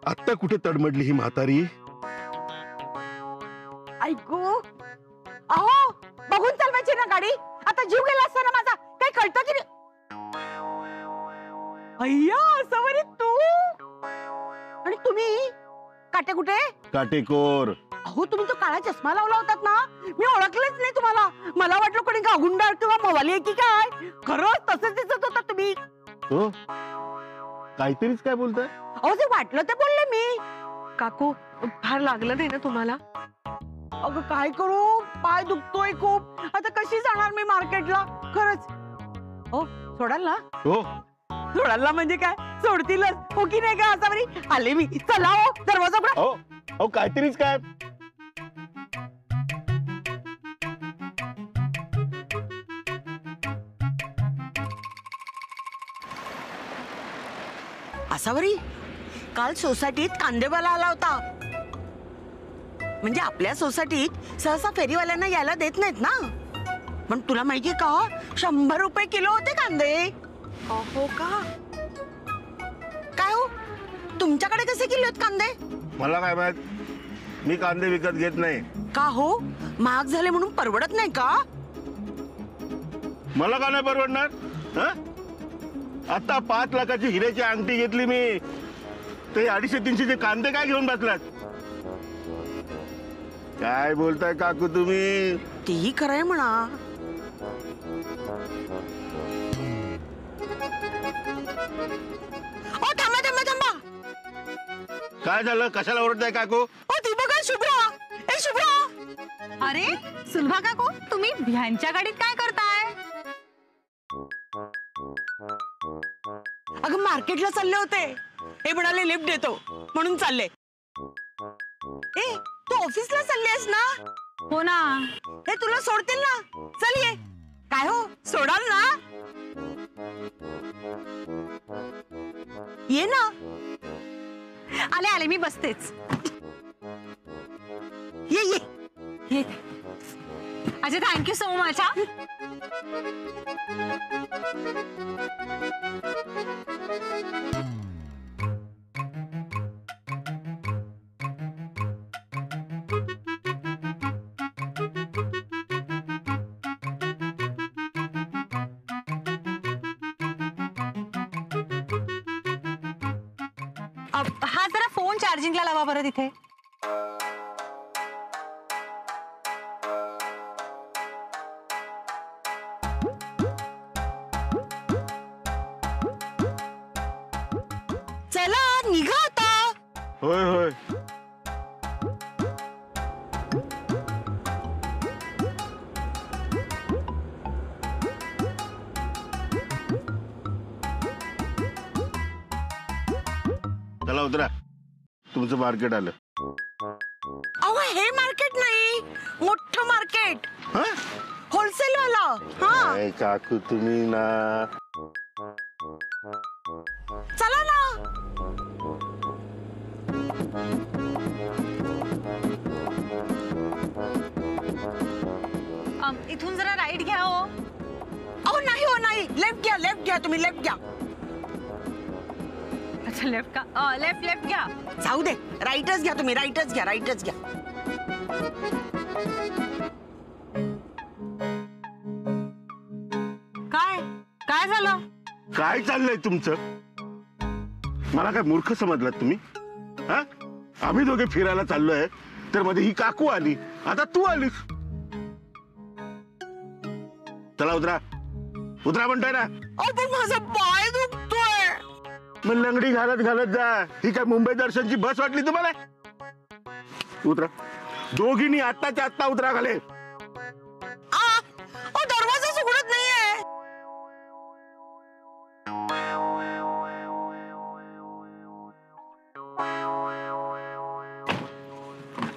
आत्ता कुठे तडमडली ही म्हातारी? ऐकू अहो बघून चालवायची ना गाडी. आता जीव गेला असता ना माझा. काही कळतं की नाही? अय्या असवरी तू आणि तुम्ही काटे कुठे? काटेकोर. अहो तुम्ही तो काळा चष्मा लावला होतात ना, मी ओळखलेच नाही तुम्हाला. मला वाटलं कोणी गावगुंडा किंवा मवाली आहे की काय. खरंच तसंच दिसत होता तुम्ही. हो काहीतरीच काय बोलताय? अहो जे वाटलं ते बोलले मी. काकू फार लागलं नाही ना तुम्हाला? अगं काय करू, पाय दुखतोय खूप. आता कशी जाणार मी मार्केटला? खरंच हो सोडाल ना? हो सोडाल ना म्हणजे काय, सोडतीलच हो की नाही का? असावरी आले मी. चला हो दरवाजा उघडा. हो हो काहीतरीच काय. असावरी काल सोसायटीत कांदेवाला आला होता. म्हणजे आपल्या सोसायटीत सहसा फेरीवाल्यांना यायला देत नाहीत ना. पण तुला माहितीये का 100 रुपये किलो होते कांदे. हो का? काय हो तुमच्याकडे कसे किलो आहेत कांदे? मला काय माहित, मी कांदे विकत घेत नाही. का हो महाग झाले म्हणून परवडत नाही का? मला का नाही परवडणार? हं? आता 5 लाखाची हिऱ्याची अंगठी घेतली मी, ते 250-300चे कांदे काय घेऊन बसलात? काय बोलताय काकू तुम्ही? तेही खरंय म्हणा. ओ थांबा थांबा थांबा. काय झालं? कशाला ओरडताय काकू? ओ ती बघा शुभ्रा. ए शुभ्रा. अरे सुलभा काकू, तुम्ही ह्यांच्या गाडीत काय करताय? अगं मार्केटला चालले होते. हे म्हणाले लिफ्ट देतो म्हणून चालले. ए तू ऑफिसला चाललीस ना? हो ना. हे तुला सोडतील ना? चल ये. काय हो सोडाल ना? ये ना. आले आले, मी बसतेच. ये ये. ये. अच्छा थँक्यू सो मच. हा हा जरा फोन चार्जिंगला लावा बरं तिथे. चला निघा आता. होय होय. चला उतरा, तुमचं मार्केट आलं. अहो हे मार्केट नाही, मोठं मार्केट. हं? होलसेल वाला. हा काय काकू तुम्ही ना. चला ना. इथून जरा राईट घ्या हो. अहो नाही हो नाही, लेफ्ट घ्या, लेफ्ट घ्या, तुम्ही लेफ्ट घ्या. अच्छा लेफ्ट का? लेफ्ट लेफ्ट घ्या. जाऊ दे, राईटच घ्या तुम्ही, राईटच घ्या, राईटच घ्या. काय काय झालं? काय चाललंय तुमचं? मला काय मूर्ख समजलात तुम्ही? हा आम्ही दोघे फिरायला चाललोय, तर मध्ये ही काकू आली, आता तू आलीस. चला उतरा, उतरा म्हणतोय ना. अहो पण माझा पाय दुखतोय. मग लंगडी घालत घालत जा. ही काय मुंबई दर्शनची बस वाटली तुम्हाला? उतरा दोघींनी, आत्ताच्या आत्ता उतरा खाले. अहो दरवाजाच उघडत नाहीये.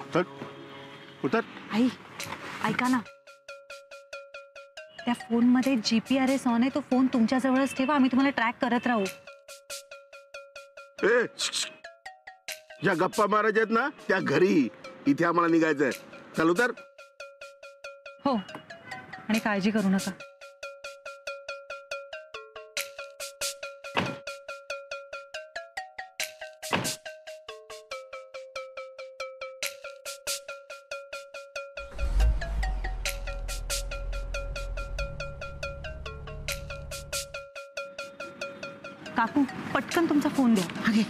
उतर उतर. आई ऐका ना, त्या फोन मध्ये GPRS ऑन आहे. तो फोन तुमच्या जवळच ठेवा, आम्ही तुम्हाला ट्रॅक करत राहू. ए ज्या गप्पा मारायच्या आहेत ना त्या घरी, इथे आम्हाला निघायचंय. चल उतर. हो आणि काळजी करू नका. काकू पटकन तुमचा फोन द्या. अरे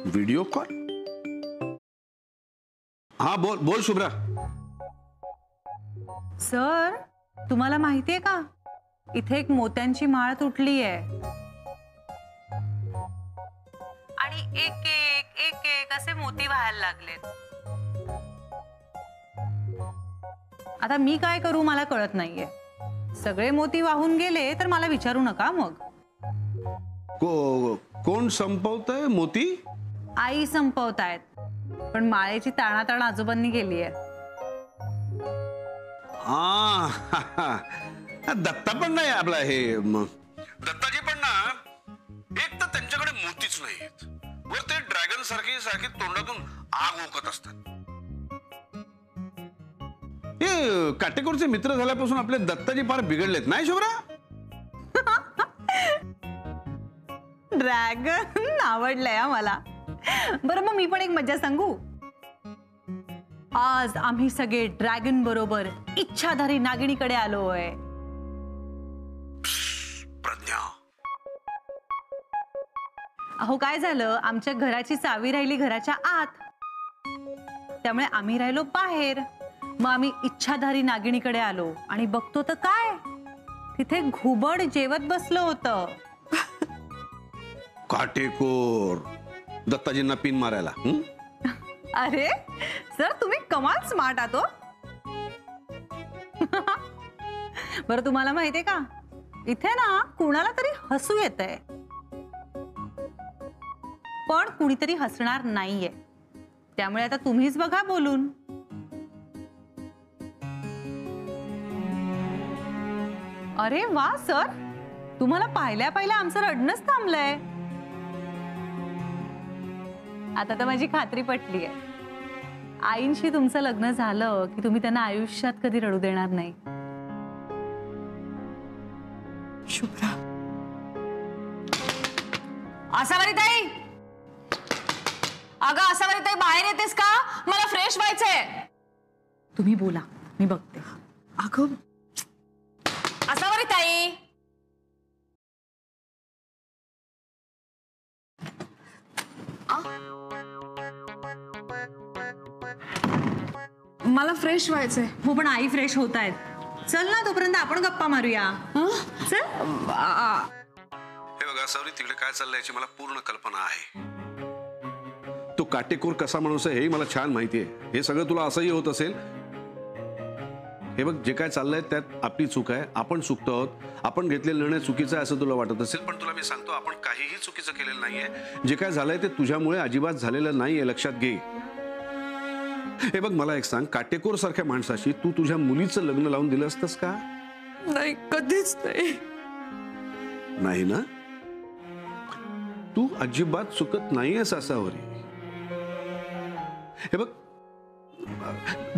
व्हिडिओ कॉल. हा बोल बोल शुभ्रा. सर तुम्हाला माहितीये का इथे एक मोत्यांची माळ तुटली आहे आणि एक एक एक एक असे मोती व्हायला लागलेत. आता मी काय करू मला कळत नाहीये. सगळे मोती वाहून गेले तर मला विचारू नका मग. कोण संपवतंय मोती? आई संपवतायत पण माळेची ताणाताण आजोबांनी केली आहे. दत्ता पण नाही आपला हे दत्ताजी पण ना एक तर त्यांच्याकडे मोतीच नाहीत वर ते ड्रॅगन सारखी सारखी तोंडातून आग ओकत असतात. हे काटेकोरचे मित्र झाल्यापासून आपले दत्ताजी फार बिघडलेत नाही शुभ्रा? ड्रॅगन आवडलंय मला. बरं मग मी पण एक मज्जा सांगू. आज आम्ही सगळे ड्रॅगन बरोबर इच्छाधारी नागिणीकडे आलोय. प्रज्ञा. अहो काय झालं आमच्या घराची चावी राहिली घराच्या आत त्यामुळे आम्ही राहिलो बाहेर. मग आम्ही इच्छाधारी नागिणीकडे आलो आणि बघतो तर काय तिथे घुबड जेवत बसलं होतं. काटेकोर दत्ताजींना पिन मारायला. अरे सर तुम्ही कमाल स्मार्ट आहात हो. बरं तुम्हाला माहितीये का इथे ना कुणाला तरी हसू येतंय पण कुणीतरी हसणार नाहीये. त्यामुळे आता तुम्हीच बघा बोलून. अरे वा सर तुम्हाला पाहिल्या पाहिल्या आमचं रडणंच थांबलंय. आता तर माझी खात्री पटली आहे. आईंशी तुमचं लग्न झालं की तुम्ही त्यांना आयुष्यात कधी रडू देणार नाही. शुभ्रा. आसावरी ताई, अगं आसावरी ताई बाहेर येतेस का? मला फ्रेश व्हायचंय. तुम्ही बोला मी बघते. अगं आसावरी ताई. मला फ्रेश व्हायचंय. हो पण आई फ्रेश होत आहेत. चल ना तोपर्यंत आपण गप्पा मारूया. चल. हे बघा सावरी तिकडे काय चाललंय याची मला पूर्ण कल्पना आहे. तो काटेकोर कसा माणूस आहे हेही मला छान माहिती आहे. हे सगळं तुला असंही होत असेल. हे बघ जे काय चाललंय त्यात आपली चूक आहे. आपण चुकतो आहोत. आपण घेतलेला निर्णय चुकीचा आहे असं तुला वाटत असेल पण तुला मी सांगतो आपण काहीही चुकीचं केलेलं नाहीये. जे काय झालंय ते तुझ्यामुळे अजिबात झालेलं नाहीये लक्षात घे. हे बघ मला एक सांग काटेकोर सारख्या माणसाशी तू तुझ्या मुलीचं लग्न लावून दिलं असतंस का? नाही कधीच नाही. नाही ना? तू अजिबात चुकत नाहीयेस असावरी. हे बघ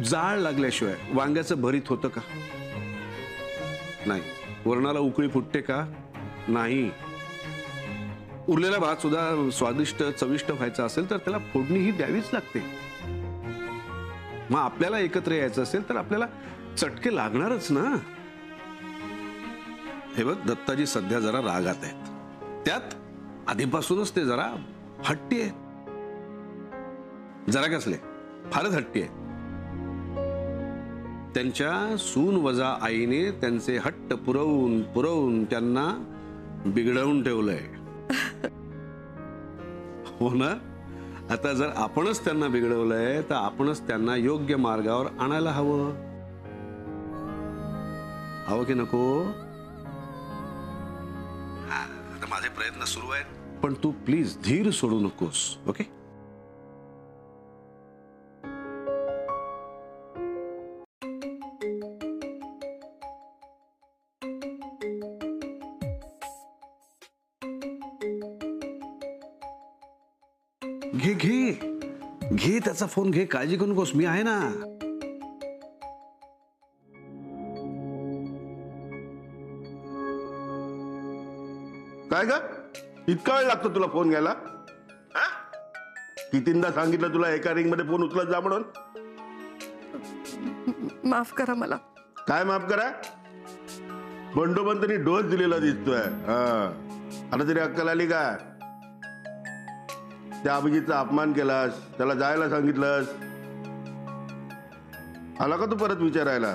जाळ लागल्याशिवाय वांग्याचं भरीत होतं का? नाही. वरणाला उकळी फुटते का? नाही. उरलेला भात सुद्धा स्वादिष्ट चविष्ट व्हायचा असेल तर त्याला फोडणी ही द्यावीच लागते. मग आपल्याला एकत्र यायचं असेल तर आपल्याला चटके लागणारच ना. हे बघ दत्ताजी सध्या जरा रागात आहेत. त्यात आधीपासूनच ते जरा हट्टी आहेत. जरा कसले फारच हट्टी आहेत. त्यांच्या सून वजा आईने त्यांचे हट्ट पुरवून पुरवून त्यांना बिघडवून ठेवलंय. हो ना. आता जर आपणच त्यांना बिघडवलंय तर आपणच त्यांना योग्य मार्गावर आणायला हवं. हवं की नको? आता माझे प्रयत्न सुरू आहेत पण तू प्लीज धीर सोडू नकोस. ओके. घे घे घे त्याचा फोन घे, काळजी करू नकोस, मी आहे ना. काय ग, इतका वेळ लागतो तुला फोन घ्यायला? हा? कितींदा सांगितलं तुला एका रिंग मध्ये फोन उचलत जा म्हणून? माफ करा मला. काय माफ करा? बंडोबंतनी डोस दिलेला दिसतोय. आता तरी अक्कल आली का? त्या अभिजितचा अपमान केलास, त्याला जायला सांगितलंस, आला का तू परत विचारायला?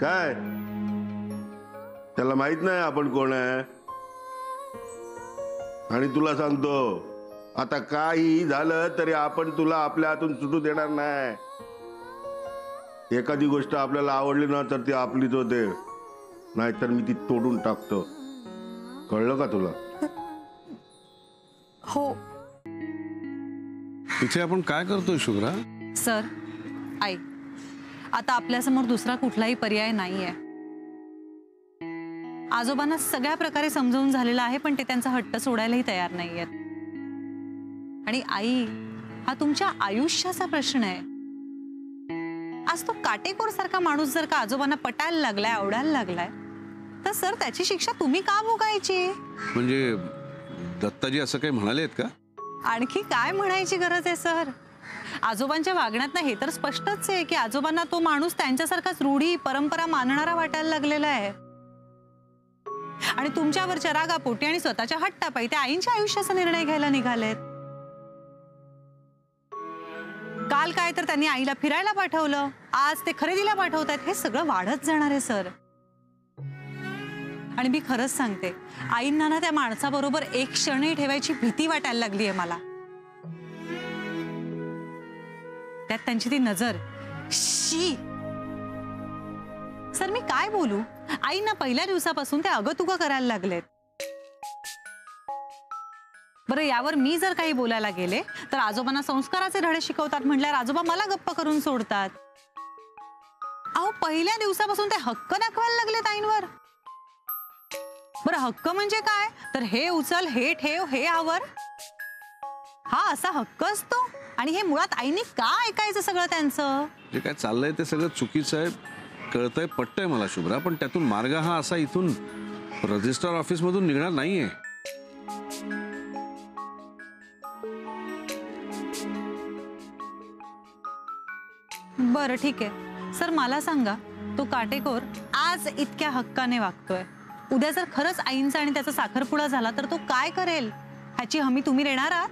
काय त्याला माहित नाही आपण कोण आहे? आणि तुला सांगतो, आता काही झालं तरी आपण तुला आपल्या हातून सुटू देणार नाही. एखादी गोष्ट आपल्याला आवडली ना तर ती आपलीच होते, नाहीतर मी ती तोडून टाकतो. कळलं का तुला? हो. इथे आपण काय करतोय शुभ्रा? सर, आई, आता आपल्यासमोर दुसरा कुठलाही पर्याय नाहीये. आजोबांना सगळ्या प्रकारे समजावून झालेलं आहे, पण ते त्यांचा हट्ट सोडायलाही तयार नाहीयेत. आणि आई, हा तुमच्या आयुष्याचा प्रश्न आहे. आज तो काटेकोर सारखा माणूस जर का आजोबांना पटायला लागलाय, आवडायला लागलाय, तर सर त्याची शिक्षा तुम्ही का भोगायची? म्हणजे दत्ताजी असं काही म्हणालेत का? आणखी काय म्हणायची गरज आहे सर? आजोबांच्या वागण्यात हे तर स्पष्टच आहे की आजोबांना तो माणूस त्यांच्यासारखाच रूढी परंपरा मानणारा वाटायला लागलेला आहे. आणि तुमच्यावरच्या रागापोटी आणि स्वतःच्या हट्टापायी त्या आईंच्या आयुष्याचा निर्णय घ्यायला निघालेत. काल काय तर त्यांनी आईला फिरायला पाठवलं, आज ते खरेदीला पाठवतात. हे सगळं वाढत जाणार आहे सर. आणि मी खरंच सांगते, आईंना ना त्या माणसाबरोबर एक क्षणही ठेवायची भीती वाटायला लागली आहे मला. त्यात त्यांची ती नजर, शी. सर, मी काय बोलू? आईंना पहिल्या दिवसापासून ते अगतुगं करायला लागलेत. बरं, यावर मी जर काही बोलायला गेले तर आजोबांना संस्काराचे धडे शिकवतात म्हटल्यावर आजोबा मला गप्प करून सोडतात. अहो, पहिल्या दिवसापासून ते हक्क दाखवायला लागलेत आईंवर. बरं, हक्क म्हणजे काय? तर हे उचल, हे ठेव, हे आवर, हा असा हक्क असतो. आणि हे मुळात आईने का ऐकायचं सगळं त्यांचं? जे काय चाललंय ते सगळं चुकीचं आहे, कळतंय, पटतंय मला शुभ्रा, पण त्यातून मार्ग हा असा इथून रजिस्ट्रार ऑफिस मधून निघणार नाहीये. बरं, ठीक आहे सर, मला सांगा, तो काटेकोर आज इतक्या हक्काने वागतोय, उद्या जर खरंच आईंचा आणि त्याचा साखरपुडा झाला तर तो काय करेल ह्याची हमी तुम्ही देणार आहात?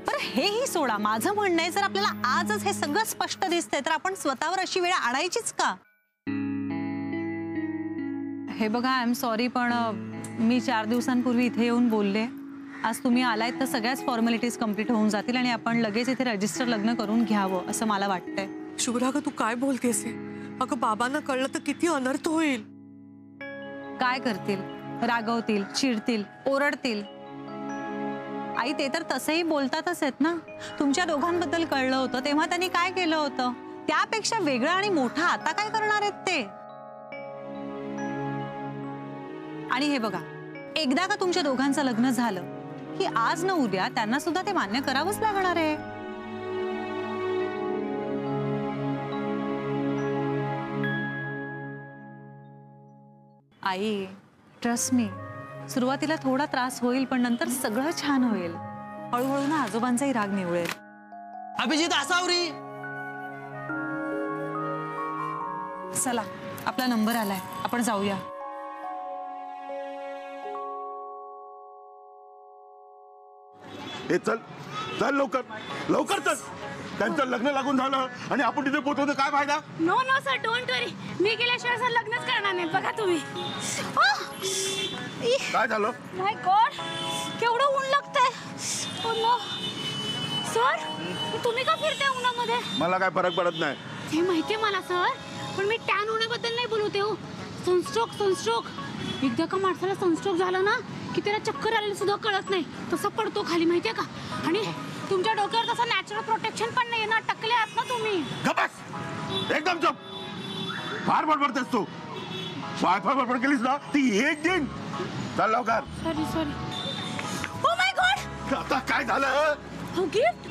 पण हेही सोडा, माझं म्हणणं आहे, जर आपल्याला आजच हे सगळं स्पष्ट दिसतंय तर आपण स्वतःवर अशी वेळ आणायचीच का? हे बघा, आय एम सॉरी, पण मी 4 दिवसांपूर्वी इथे येऊन बोलले. आज तुम्ही आलायत तर सगळ्याच फॉर्मॅलिटीज कंप्लीट होऊन जातील आणि आपण लगेच इथे रजिस्टर लग्न करून घ्यावं असं मला वाटतंय. शुभ्रा, तू काय बोलतेस? अगं, बाबांना कळलं तर किती अनर्थ होईल. काय करतील? रागवतील, चिडतील, ओरडतील. आई, ते तर तसंही बोलतातच आहेत ना. तुमच्या दोघांबद्दल कळलं होतं तेव्हा त्यांनी काय केलं होतं, त्यापेक्षा वेगळं आणि मोठं आता काय करणार आहेत ते? आणि हे बघा, एकदा का तुमच्या दोघांचं लग्न झालं की आज न उद्या त्यांना सुद्धा ते मान्य करावंच लागणार आहे. आई, ट्रस्ट मी, सुरुवातीला थोडा त्रास होईल पण नंतर सगळं छान होईल. हळूहळू ना आजोबांचाही राग निवळेल. अभिजित असावरी, चला, आपला नंबर आलाय, आपण जाऊया. हे चल चल, लवकर लवकर चल. त्यांचं लग्न लागून झालं आणि आपण तिथे पोहोचवतो, काय फायदा? No no sir, don't worry. मी गेल्याशिवाय सर लग्नच करणार नाही. बघा तुम्ही. काय झालं? माय गॉड, केवढं ऊन लागतंय. ओ नो सर, तुम्ही का फिरताय उन्हामध्ये? मला काय फरक पडत नाही. हे माहितीये मला सर, पण मी टॅन होण्याबद्दल नाही बोलते हो. Sunstroke, sunstroke. एकदा का माणसाला सनस्ट्रोक झाला ना की त्याला चक्कर आलेली सुद्धा कळत नाही, तसा पडतो खाली, माहितीये का? आणि तुमच्या डोक्यावर तसं नॅचरल प्रोटेक्शन पण नाही ना, टकले आहात ना तुम्ही. गप्प, एकदम चुप. फार बडबडतेस तू. बडबड केलीस ना ती एक दिन. चल लवकर. Sorry sorry. Oh my God, आता काय झालं? गिफ्ट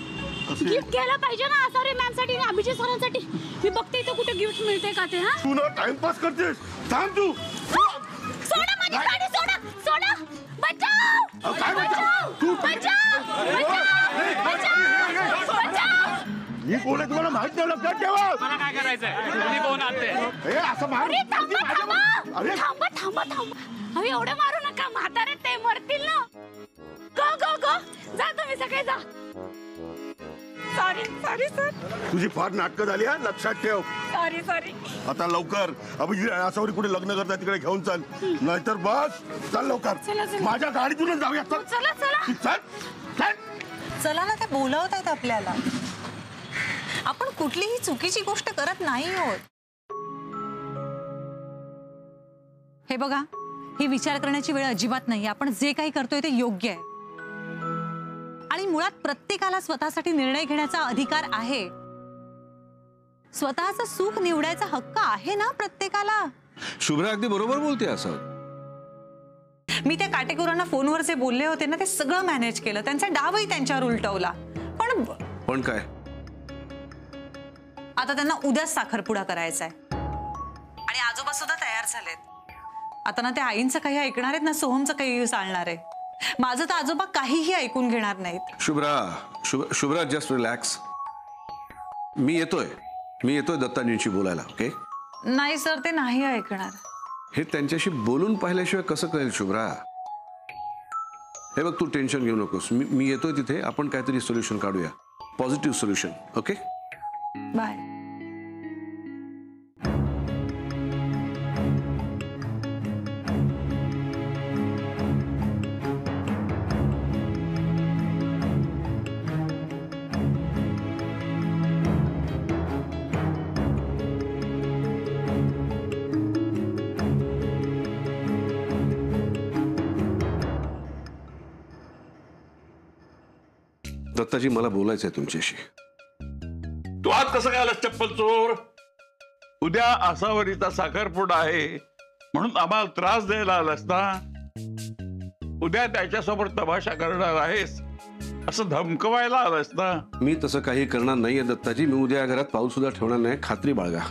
गिफ्ट घ्यायला पाहिजे ना आसावरी मॅम साठी आणि अभिजित सरांसाठी. मी बघते इथं कुठे गिफ्ट मिळते का ते. हा तू ना टाइमपास करतेस. थांब तू. सोडा माझी गाडी, सोडा सोडा. बचाव काय बचाव? तू मी कोण आहे तुम्हाला माहित नाही, लक्षात ठेवा. मला काय करायचंय तुम्ही कोण आहात ते? हे असं मार. अरे थांबा थांबा अरे थांबा थांबा थांबा. अरे एवढं मारू नका, म्हातारे ते मरतील ना. गो गो गो जा, तुम्ही सगळे जा. Sorry sorry sir. तुझी फार नाटकं झाली हा, लक्षात ठेव. Sorry sorry. आता लवकर अभिजित आसावरी कुठे लग्न करतात तिकडे घेऊन चल, नाहीतर बस. चल लवकर. चला, चला. माझ्या गाडीतूनच जाऊया. चल चला चला. चल चल. चला ना, ते बोलवत आहेत आपल्याला. आपण कुठलीही चुकीची गोष्ट करत नाही आहोत. हे बघा, ही विचार करण्याची वेळ अजिबात नाही. आपण जे काही करतोय ते योग्य आहे आणि मुळात प्रत्येकाला स्वतःसाठी निर्णय घेण्याचा अधिकार आहे. स्वतःचं सुख निवडायचा हक्क आहे ना प्रत्येकाला. शुभ्रा अगदी बरोबर बोलते असं. मी त्या काटेकोरांना फोनवर जे बोलले होते ना, ते सगळं मॅनेज केलं. त्यांचा डावही त्यांच्यावर उलटवला. पण काय, आता त्यांना उद्याच साखरपुडा करायचा आहे आणि आजोबा सुद्धा तयार झालेत. आता ना त्या आईंचं काही ऐकणार आहेत ना सोहमचं काही चालणार आहे. माझं तर आजोबा काहीही ऐकून घेणार नाहीत. Shubhra just relax. मी येतोय दत्ताजींशी बोलायला. ओके. नाही सर, ते नाही ऐकणार. हे त्यांच्याशी बोलून पाहिल्याशिवाय कसं कळेल शुभ्रा? हे बघ, तू टेन्शन घेऊ नकोस. मी येतोय तिथे. आपण काहीतरी सोल्युशन काढूया, positive solution. Okay bye. Dattaji, मला बोलायचं आहे तुमच्याशी. तू आज कसं काय आलास चप्पल चोर? उद्या आसावरीचा साखरपुडा आहे म्हणून आम्हाला त्रास द्यायला आलास ना? उद्या त्याच्यासमोर तमाशा करणार आहेस असं धमकवायला आलास ना? मी तसं काही करणार नाहीये दत्ताजी. मी उद्या घरात पाऊल सुद्धा ठेवणार नाही, खात्री बाळगा.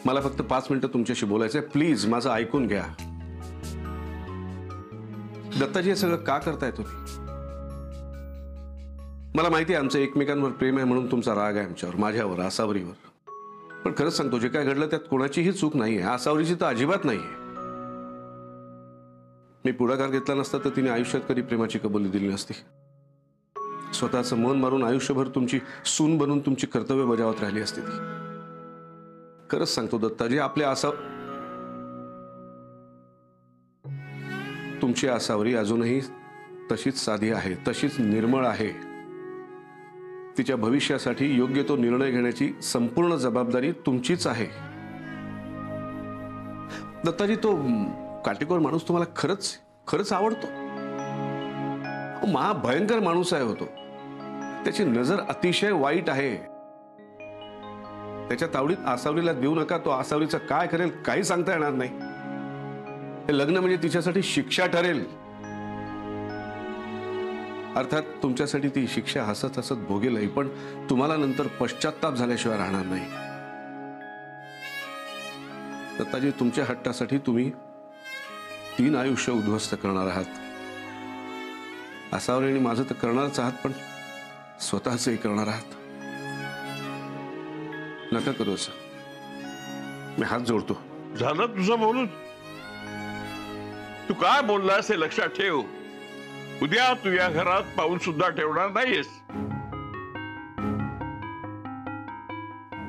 मला फक्त 5 मिनिटं तुमच्याशी बोलायचंय. प्लीज माझं ऐकून घ्या. दत्ताजी, हे सगळं का करताय तुम्ही? मला माहिती आहे आमचं एकमेकांवर प्रेम आहे म्हणून तुमचा राग आहे आमच्यावर, माझ्यावर, आसावरीवर. पण खरंच सांगतो, जे काय घडलं त्यात कोणाचीही चूक नाहीये. आसावरीची तर अजिबात नाहीये. मी पुढाकार घेतला नसता तर तिने आयुष्यात कधी प्रेमाची कबुली दिली नसती. स्वतःचं मन मारून आयुष्यभर तुमची सून बनून तुमची कर्तव्य बजावत राहिली असती ती. खरंच सांगतो दत्ताजी, तुमची आसावरी अजूनही तशीच साधी आहे, तशीच निर्मळ आहे. तिच्या भविष्यासाठी योग्य तो निर्णय घेण्याची संपूर्ण जबाबदारी तुमचीच आहे. दत्ताजी, तो काटेकोर माणूस तुम्हाला खरंच आवडतो? महाभयंकर माणूस आहे होतो. त्याची नजर अतिशय वाईट आहे. त्याच्या तावडीत आसावरीला देऊ नका. तो आसावरीचं काय करेल काही सांगता येणार नाही. हे लग्न म्हणजे तिच्यासाठी शिक्षा ठरेल. अर्थात तुमच्यासाठी ती शिक्षा हसत हसत भोगेलही, पण तुम्हाला नंतर पश्चात्ताप झाल्याशिवाय राहणार नाही. दत्ताजी, तुमच्या हट्टासाठी तुम्ही 3 आयुष्य उद्ध्वस्त करणार आहात. आसावरी आणि माझं तर करणारच आहात, पण स्वतःचंही करणार आहात. नका करू असं. मी हात जोडतो. झालं तुझं बोलून? तू काय बोललास हे लक्षात ठेव. उद्या तू या घरात पाऊल सुद्धा ठेवणार नाहीयेस.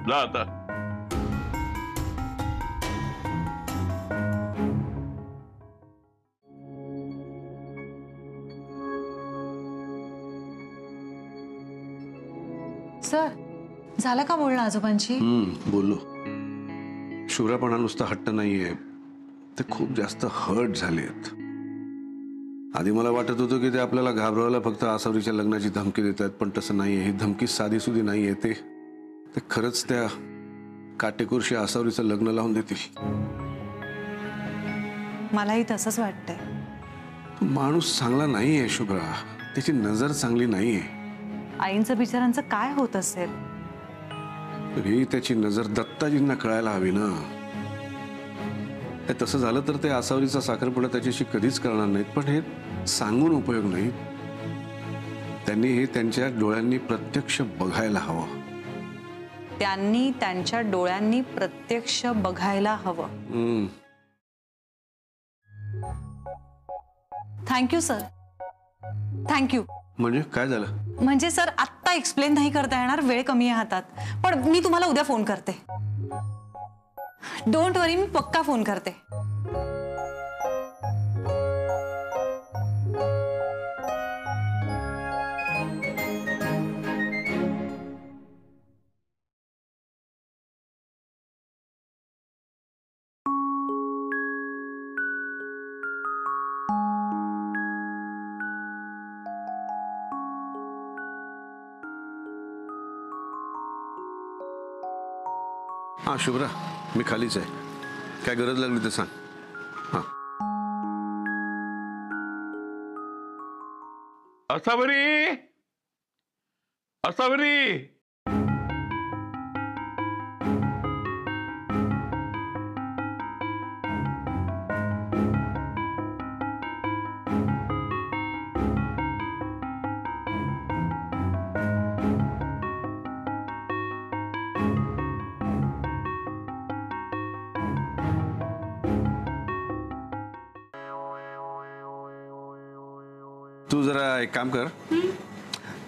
जा आता. सर, झालं का बोलणं आजोबांची? बोललो. शुभ्रापणा नुसता हट्ट नाहीये, ते खूप जास्त हर्ट झालेत. आधी मला वाटत होतं की ते आपल्याला घाबरवायला फक्त आसावरीच्या लग्नाची धमकी देत आहेत, पण तसं नाहीये. ही धमकी साधी सुधी नाहीये. ते खरंच त्या काटेकोरशी आसावरीचं लग्न लावून देतील. मलाही तसंच वाटतंय. तो माणूस चांगला नाहीये शुभ्रा. त्याची नजर चांगली नाहीये. आईंचं बिचारांचं काय होत असेल? तरी त्याची नजर दत्ताजींना कळायला हवी ना. तसं झालं तर ते आसावरीचा साखरपुडा त्याच्याशी कधीच करणार नाहीत. पण हे सांगून उपयोग नाही. त्यांनी हे त्यांच्या डोळ्यांनी प्रत्यक्ष बघायला हवं. त्यांनी त्यांच्या डोळ्यांनी प्रत्यक्ष बघायला हवं. Thank you sir, thank you. म्हणजे काय झालं? म्हणजे सर आत्ता एक्सप्लेन नाही करता येणार, वेळ कमी आहे हातात. पण मी तुम्हाला उद्या फोन करते. डोंट वरी, मी पक्का फोन करते. हा शुभ्रा, मी खालीच आहे. काय गरज लागली तर सांग. हा असावरी, असावरी. तू जरा एक काम कर,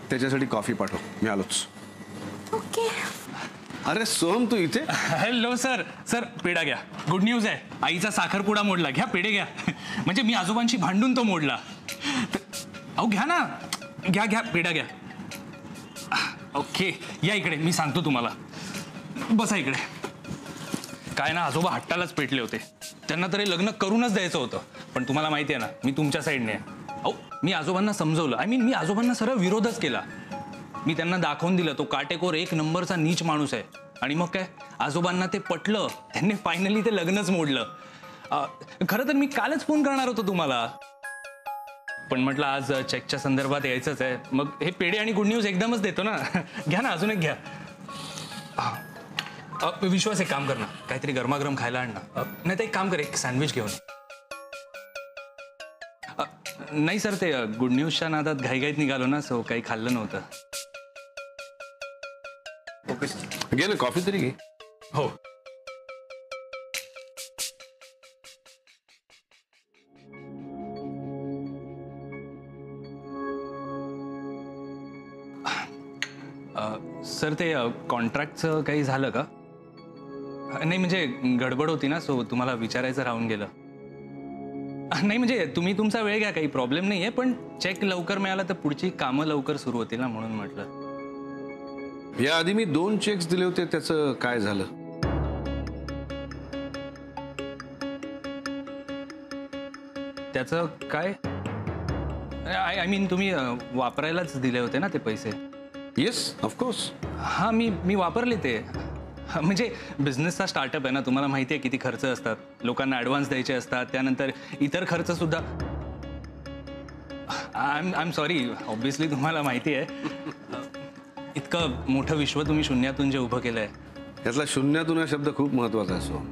त्याच्यासाठी कॉफी पाठव. मी आलोच. ओके. अरे सोहम तू इथे? Hello sir. सर पेढा घ्या. गुड न्यूज आहे, आईचा साखरपुडा मोडला. घ्या पेढे घ्या. म्हणजे मी आजोबांशी भांडून तो मोडला. अहो घ्या ना, घ्या घ्या पेढा घ्या. ओके या इकडे, मी सांगतो तुम्हाला. बसा इकडे. काय ना, आजोबा हट्टालाच पेटले होते. त्यांना तरी लग्न करूनच द्यायचं होतं. पण तुम्हाला माहिती आहे ना, मी तुमच्या साईडने आहे. अहो मी आजोबांना समजवलं. मी आजोबांना सरळ विरोधच केला. मी त्यांना दाखवून दिलं तो काटेकोर एक नंबरचा नीच माणूस आहे. आणि मग काय, आजोबांना ते पटलं. त्यांनी फायनली ते लग्नच मोडलं. खरं तर मी कालच फोन करणार होतो तुम्हाला, पण म्हटलं आज चेकच्या संदर्भात यायचंच आहे. मग हे पेढे आणि गुड न्यूज एकदमच देतो ना. घ्या ना, अजून एक घ्या. विश्वास एक काम कर ना, काहीतरी गरमागरम खायला आण ना. नाही तर एक काम कर, एक सँडविच घेऊन. नाही सर, ते गुड न्यूजच्या नादात घाईघाईत निघालो ना, सो काही खाल्लं नव्हतं. ओके घे ना, कॉफी तरी घे. हो. सर ते कॉन्ट्रॅक्टचं काही झालं का? नाही म्हणजे गडबड होती ना, सो तुम्हाला विचारायचं राहून गेलं. नाही म्हणजे तुम्ही तुमचा वेळ घ्या, काही प्रॉब्लेम नाही आहे. पण चेक लवकर मिळाला तर पुढची कामं लवकर सुरू होतील ना, म्हणून म्हटलं. याआधी मी 2 चेक्स दिले होते, त्याचं काय झालं? त्याचं काय? आय मीन तुम्ही वापरायलाच दिले होते ना ते पैसे? Yes of course. हां मी वापरले ते. म्हणजे बिझनेसचा स्टार्टअप आहे ना, तुम्हाला माहिती आहे किती खर्च असतात. लोकांना ॲडव्हान्स द्यायचे असतात, त्यानंतर इतर खर्च सुद्धा. आय एम सॉरी, ऑब्व्हियसली तुम्हाला माहिती आहे. इतकं मोठं विश्व तुम्ही शून्यातून जे उभं केलं आहे. यातला शून्यातून हा शब्द खूप महत्वाचा असतो.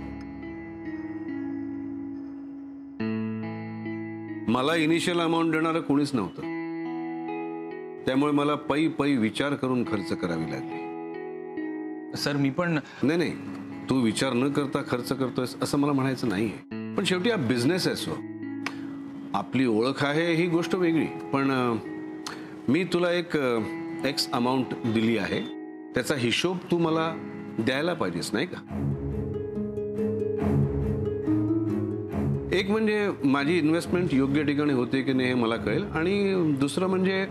मला इनिशियल अमाऊंट देणारं कोणीच नव्हतं, त्यामुळे मला पै विचार करून खर्च करावी लागली. सर मी पण. नाही, तू विचार न करता खर्च करतोयस असं मला म्हणायचं नाहीये. पण शेवटी हा बिझनेस आहे, सो आपली ओळख आहे ही गोष्ट वेगळी. पण मी तुला एक एक्स अमाऊंट दिली आहे, त्याचा हिशोब तू मला द्यायला पाहिजेस, नाही का? एक म्हणजे माझी इन्व्हेस्टमेंट योग्य ठिकाणी होते की नाही हे मला कळेल, आणि दुसरं म्हणजे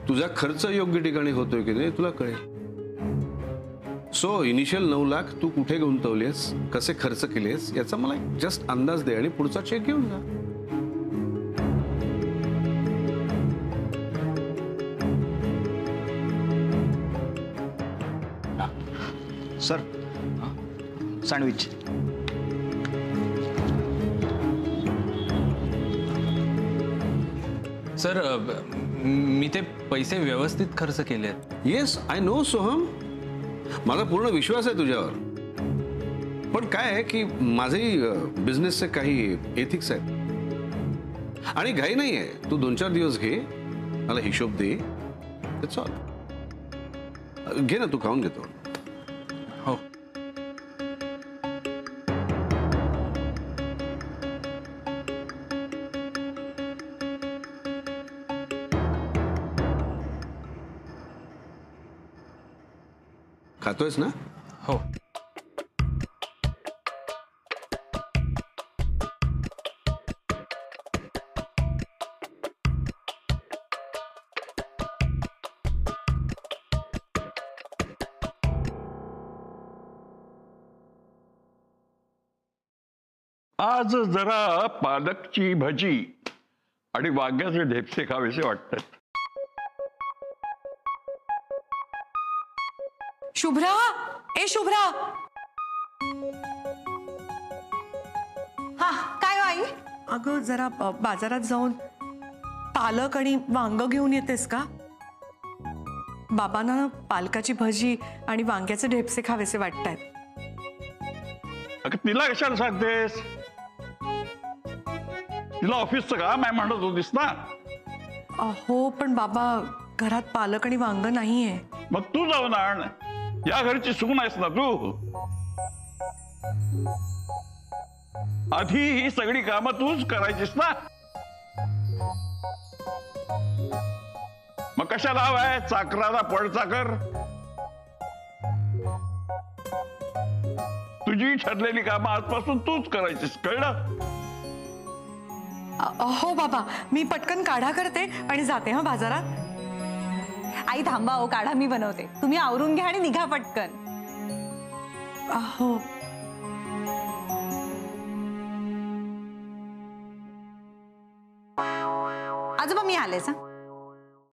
तुझा खर्च योग्य ठिकाणी होतोय की नाही तुला कळेल. सो इनिशियल 9 लाख तू कुठे गुंतवलेस, कसे खर्च केलेस याचा मला जस्ट अंदाज दे आणि पुढचा चेक घेऊन जा. Sir sandwich. सर मी ते पैसे व्यवस्थित खर्च केलेत. येस आय नो सोहम, माझा पूर्ण विश्वास आहे तुझ्यावर. पण काय आहे की माझेही बिझनेसचे काही एथिक्स आहेत आणि घाई नाही आहे. तू 2-4 दिवस घे, मला हिशोब दे. It's all. घे ना, तू खाऊन घेतो. हो. खातोयस ना? हो. आज जरा पालकची भजी आणि वांग्याचे ढेपसे खावेसे वाटतात. शुभ्रा, ए शुभ्रा. हा काय हो आई? अगं जरा बाजारात जाऊन पालक आणि वांग घेऊन येतेस का? बाबांना पालकाची भजी आणि वांग्याचे ढेपसे खावेसे वाटतायत. अगं तिला कशाला सांगतेस? तिला ऑफिसचं काम आहे म्हणत होतीस ना. हो पण बाबा घरात पालक आणि वांग नाहीये. मग तू जाऊन आण. या घरची सून आहेस ना तू. आधी ही सगळी कामं तूच करायचीस ना. मग कशाला हवाय चाकराला पडचाकर? तुझी ठरलेली कामं आजपासून तूच करायचीस, कळलं? हो बाबा, मी पटकन काढा करते आणि जाते हा बाजारात. आई थांबा हो, काढा मी बनवते. तुम्ही आवरून घ्या आणि निघा पटकन. हो. आजोबा मी आलेच. हा